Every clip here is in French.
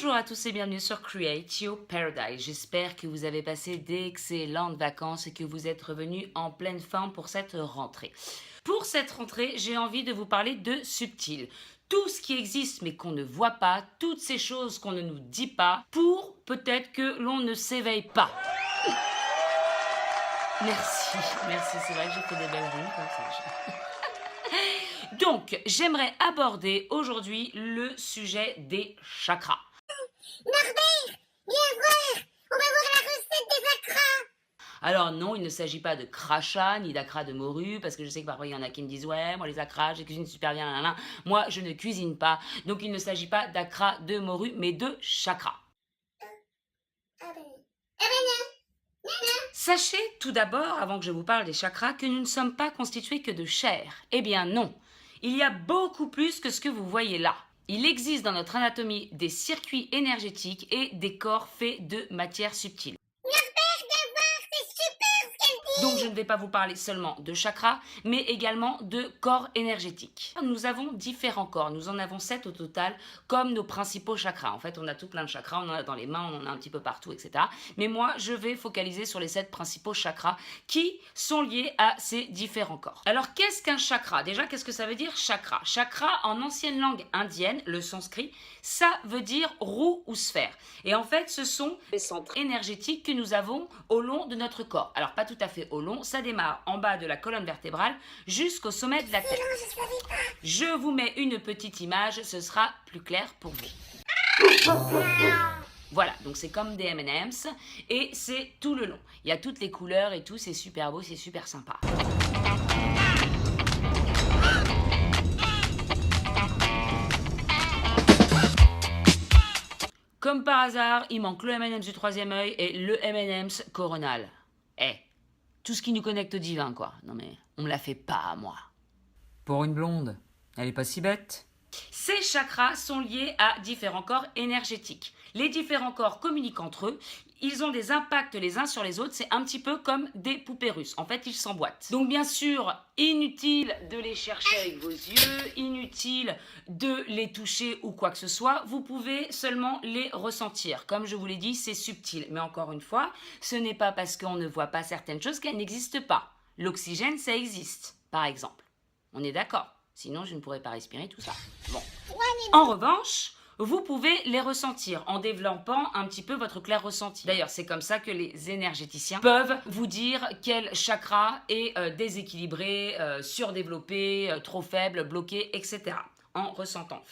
Bonjour à tous et bienvenue sur Create Your Paradise. J'espère que vous avez passé d'excellentes vacances et que vous êtes revenus en pleine forme pour cette rentrée. Pour cette rentrée, j'ai envie de vous parler de subtil. Tout ce qui existe mais qu'on ne voit pas, toutes ces choses qu'on ne nous dit pas, pour peut-être que l'on ne s'éveille pas. Merci, c'est vrai que j'ai fait des belles rimes comme ça. Donc, j'aimerais aborder aujourd'hui le sujet des chakras. Norbert, viens voir, on va voir la recette des acras. Alors non, il ne s'agit pas de crachat ni d'acra de morue, parce que je sais que parfois il y en a qui me disent « Ouais, moi les acras, je cuisine super bien, nan, nan. » Moi, je ne cuisine pas, donc il ne s'agit pas d'acra de morue, mais de chakras. Non. Sachez tout d'abord, avant que je vous parle des chakras, que nous ne sommes pas constitués que de chair. Eh bien non, il y a beaucoup plus que ce que vous voyez là. Il existe dans notre anatomie des circuits énergétiques et des corps faits de matière subtile. Norbert, viens voir, c'est super ce qu'elle dit. Donc je ne vais pas vous parler seulement de chakras, mais également de corps énergétiques. Nous avons différents corps, nous en avons 7 au total, comme nos principaux chakras. En fait, on a tout plein de chakras, on en a dans les mains, on en a un petit peu partout, etc. Mais moi, je vais focaliser sur les 7 principaux chakras qui sont liés à ces différents corps. Alors, qu'est-ce qu'un chakra? Déjà, qu'est-ce que ça veut dire chakra? Chakra, en ancienne langue indienne, le sanskrit, ça veut dire roue ou sphère. Et en fait, ce sont les centres énergétiques que nous avons au long de notre corps. Alors, pas tout à fait au long, ça démarre en bas de la colonne vertébrale jusqu'au sommet de la tête. Je vous mets une petite image, ce sera plus clair pour vous. Voilà, donc c'est comme des M&M's et c'est tout le long. Il y a toutes les couleurs et tout, c'est super beau, c'est super sympa. Comme par hasard, il manque le M&M's du troisième œil et le M&M's coronal. Tout ce qui nous connecte au divin, quoi. Non mais, on me la fait pas, moi. Pour une blonde, elle est pas si bête. Ces chakras sont liés à différents corps énergétiques. Les différents corps communiquent entre eux, ils ont des impacts les uns sur les autres, c'est un petit peu comme des poupées russes. En fait, ils s'emboîtent. Donc bien sûr, inutile de les chercher avec vos yeux, inutile de les toucher ou quoi que ce soit, vous pouvez seulement les ressentir. Comme je vous l'ai dit, c'est subtil. Mais encore une fois, ce n'est pas parce qu'on ne voit pas certaines choses qu'elles n'existent pas. L'oxygène, ça existe, par exemple. On est d'accord? Sinon, je ne pourrais pas respirer tout ça. Bon. En revanche, vous pouvez les ressentir en développant un petit peu votre clair ressenti. D'ailleurs, c'est comme ça que les énergéticiens peuvent vous dire quel chakra est déséquilibré, surdéveloppé, trop faible, bloqué, etc. En ressentant.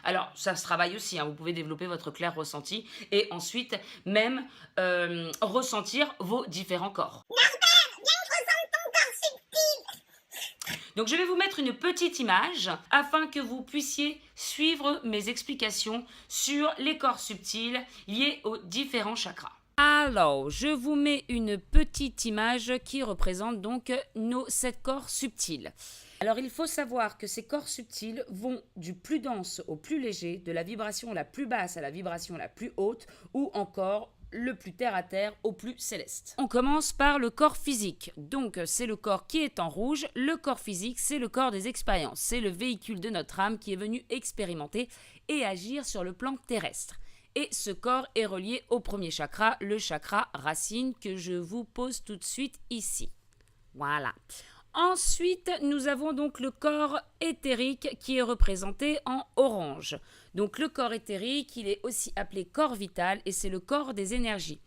Alors, ça se travaille aussi, hein. Vous pouvez développer votre clair ressenti et ensuite même ressentir vos différents corps. Donc je vais vous mettre une petite image afin que vous puissiez suivre mes explications sur les corps subtils liés aux différents chakras. Alors, je vous mets une petite image qui représente donc nos 7 corps subtils. Alors, il faut savoir que ces corps subtils vont du plus dense au plus léger, de la vibration la plus basse à la vibration la plus haute, ou encore le plus terre-à-terre au plus céleste. On commence par le corps physique. Donc, c'est le corps qui est en rouge. Le corps physique, c'est le corps des expériences. C'est le véhicule de notre âme qui est venu expérimenter et agir sur le plan terrestre. Et ce corps est relié au premier chakra, le chakra racine, que je vous pose tout de suite ici. Voilà. Ensuite, nous avons donc le corps éthérique qui est représenté en orange. Donc le corps éthérique, il est aussi appelé corps vital et c'est le corps des énergies.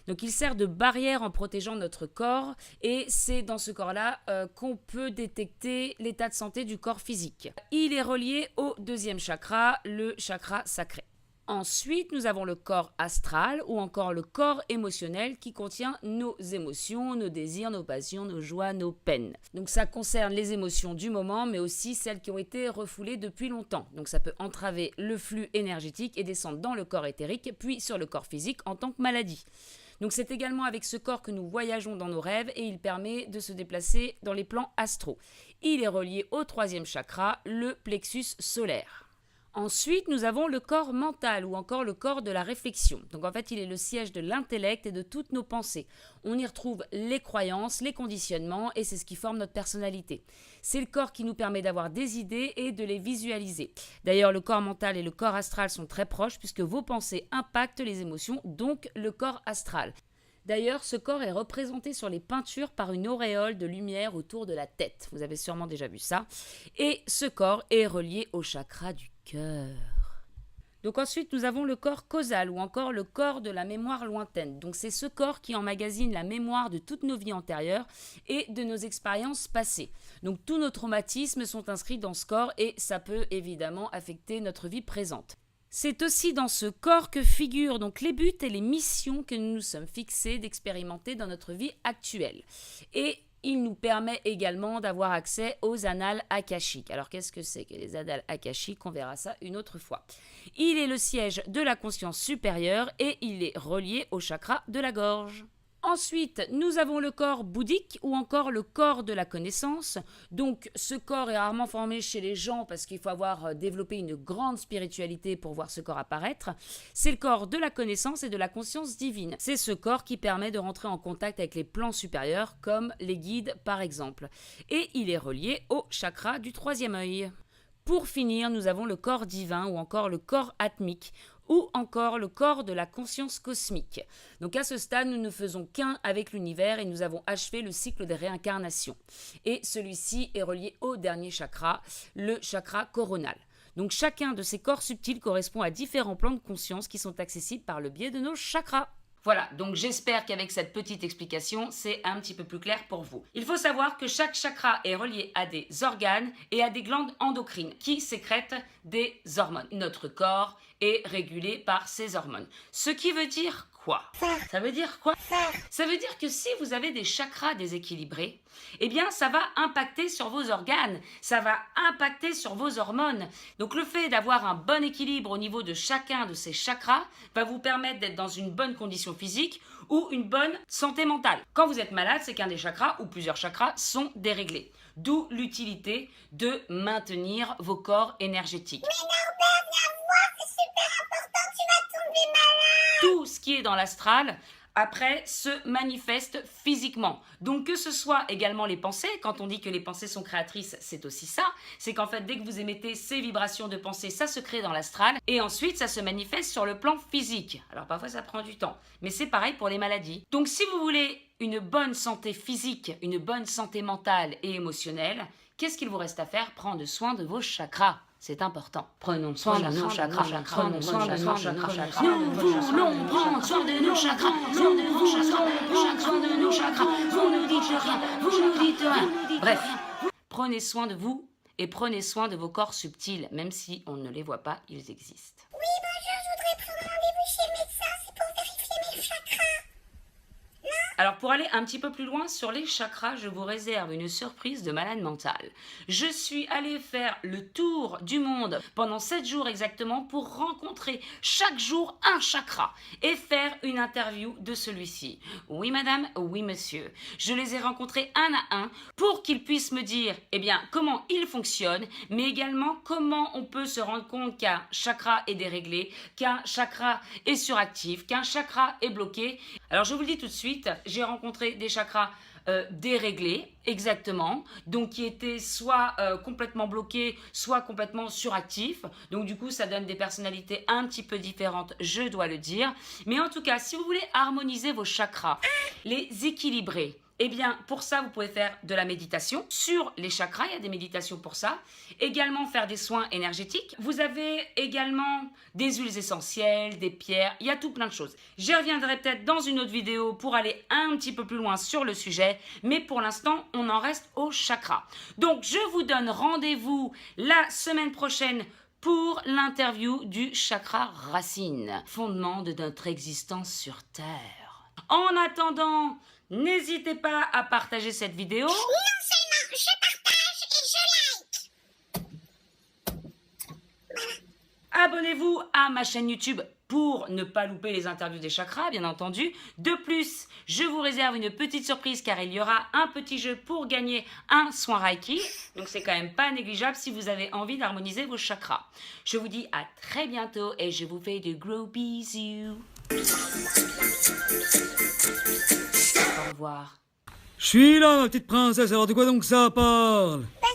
Donc il sert de barrière en protégeant notre corps et c'est dans ce corps-là qu'on peut détecter l'état de santé du corps physique. Il est relié au deuxième chakra, le chakra sacré. Ensuite, nous avons le corps astral ou encore le corps émotionnel qui contient nos émotions, nos désirs, nos passions, nos joies, nos peines. Donc ça concerne les émotions du moment mais aussi celles qui ont été refoulées depuis longtemps. Donc ça peut entraver le flux énergétique et descendre dans le corps éthérique puis sur le corps physique en tant que maladie. Donc c'est également avec ce corps que nous voyageons dans nos rêves et il permet de se déplacer dans les plans astraux. Il est relié au troisième chakra, le plexus solaire. Ensuite, nous avons le corps mental ou encore le corps de la réflexion. Donc en fait, il est le siège de l'intellect et de toutes nos pensées. On y retrouve les croyances, les conditionnements et c'est ce qui forme notre personnalité. C'est le corps qui nous permet d'avoir des idées et de les visualiser. D'ailleurs, le corps mental et le corps astral sont très proches puisque vos pensées impactent les émotions, donc le corps astral. D'ailleurs, ce corps est représenté sur les peintures par une auréole de lumière autour de la tête. Vous avez sûrement déjà vu ça. Et ce corps est relié au chakra du cœur. Donc ensuite, nous avons le corps causal ou encore le corps de la mémoire lointaine. Donc c'est ce corps qui emmagasine la mémoire de toutes nos vies antérieures et de nos expériences passées. Donc tous nos traumatismes sont inscrits dans ce corps et ça peut évidemment affecter notre vie présente. C'est aussi dans ce corps que figurent donc les buts et les missions que nous nous sommes fixés d'expérimenter dans notre vie actuelle. Et il nous permet également d'avoir accès aux annales akashiques. Alors qu'est-ce que c'est que les annales akashiques? On verra ça une autre fois. Il est le siège de la conscience supérieure et il est relié au chakra de la gorge. Ensuite, nous avons le corps bouddhique ou encore le corps de la connaissance. Donc, ce corps est rarement formé chez les gens parce qu'il faut avoir développé une grande spiritualité pour voir ce corps apparaître. C'est le corps de la connaissance et de la conscience divine. C'est ce corps qui permet de rentrer en contact avec les plans supérieurs, comme les guides par exemple. Et il est relié au chakra du troisième œil. Pour finir, nous avons le corps divin ou encore le corps atmique, ou encore le corps de la conscience cosmique. Donc à ce stade, nous ne faisons qu'un avec l'univers et nous avons achevé le cycle des réincarnations. Et celui-ci est relié au dernier chakra, le chakra coronal. Donc chacun de ces corps subtils correspond à différents plans de conscience qui sont accessibles par le biais de nos chakras. Voilà, donc j'espère qu'avec cette petite explication, c'est un petit peu plus clair pour vous. Il faut savoir que chaque chakra est relié à des organes et à des glandes endocrines qui sécrètent des hormones. Notre corps est régulé par ces hormones. Ce qui veut dire quoi? Ça veut dire quoi? Ça veut dire que si vous avez des chakras déséquilibrés, eh bien ça va impacter sur vos organes, ça va impacter sur vos hormones. Donc le fait d'avoir un bon équilibre au niveau de chacun de ces chakras va vous permettre d'être dans une bonne condition physique ou une bonne santé mentale. Quand vous êtes malade, c'est qu'un des chakras ou plusieurs chakras sont déréglés. D'où l'utilité de maintenir vos corps énergétiques. Mais Norbert, viens voir, c'est super important, tu vas tomber malade. Tout ce qui est dans l'astral, après, se manifeste physiquement. Donc que ce soit également les pensées, quand on dit que les pensées sont créatrices, c'est aussi ça. C'est qu'en fait, dès que vous émettez ces vibrations de pensée, ça se crée dans l'astral. Et ensuite, ça se manifeste sur le plan physique. Alors parfois, ça prend du temps. Mais c'est pareil pour les maladies. Donc si vous voulez une bonne santé physique, une bonne santé mentale et émotionnelle, qu'est-ce qu'il vous reste à faire? Prendre soin de vos chakras. C'est important. Prenons soin de nos chakras. Prenons soin de nos chakras. Nous voulons prendre soin de nos chakras. Nous voulons prendre soin de nos chakras. Vous ne dites rien. Vous ne dites rien. Bref, prenez soin de vous et prenez soin de vos corps subtils, même si on ne les voit pas, ils existent. Oui, bonjour, je voudrais prendre rendez-vous chez le médecin, c'est pour vérifier mes chakras. Alors pour aller un petit peu plus loin sur les chakras, je vous réserve une surprise de malade mental. Je suis allée faire le tour du monde pendant 7 jours exactement pour rencontrer chaque jour un chakra et faire une interview de celui-ci. Oui madame, oui monsieur. Je les ai rencontrés un à un pour qu'ils puissent me dire comment ils fonctionnent, mais également comment on peut se rendre compte qu'un chakra est déréglé, qu'un chakra est suractif, qu'un chakra est bloqué. Alors je vous le dis tout de suite, j'ai rencontré des chakras déréglés, exactement, donc qui étaient soit complètement bloqués, soit complètement suractifs. Donc du coup, ça donne des personnalités un petit peu différentes, je dois le dire. Mais en tout cas, si vous voulez harmoniser vos chakras, les équilibrer, eh bien, pour ça, vous pouvez faire de la méditation sur les chakras. Il y a des méditations pour ça. Également, faire des soins énergétiques. Vous avez également des huiles essentielles, des pierres. Il y a tout plein de choses. J'y reviendrai peut-être dans une autre vidéo pour aller un petit peu plus loin sur le sujet. Mais pour l'instant, on en reste aux chakras. Donc, je vous donne rendez-vous la semaine prochaine pour l'interview du chakra racine, fondement de notre existence sur Terre. En attendant, n'hésitez pas à partager cette vidéo. Non seulement je partage et je like. Abonnez-vous Abonnez-vous à ma chaîne YouTube pour ne pas louper les interviews des chakras, bien entendu. De plus, je vous réserve une petite surprise car il y aura un petit jeu pour gagner un soin Reiki. Donc c'est quand même pas négligeable si vous avez envie d'harmoniser vos chakras. Je vous dis à très bientôt et je vous fais de gros bisous. Au revoir. Je suis là, ma petite princesse, alors de quoi donc ça parle? Bah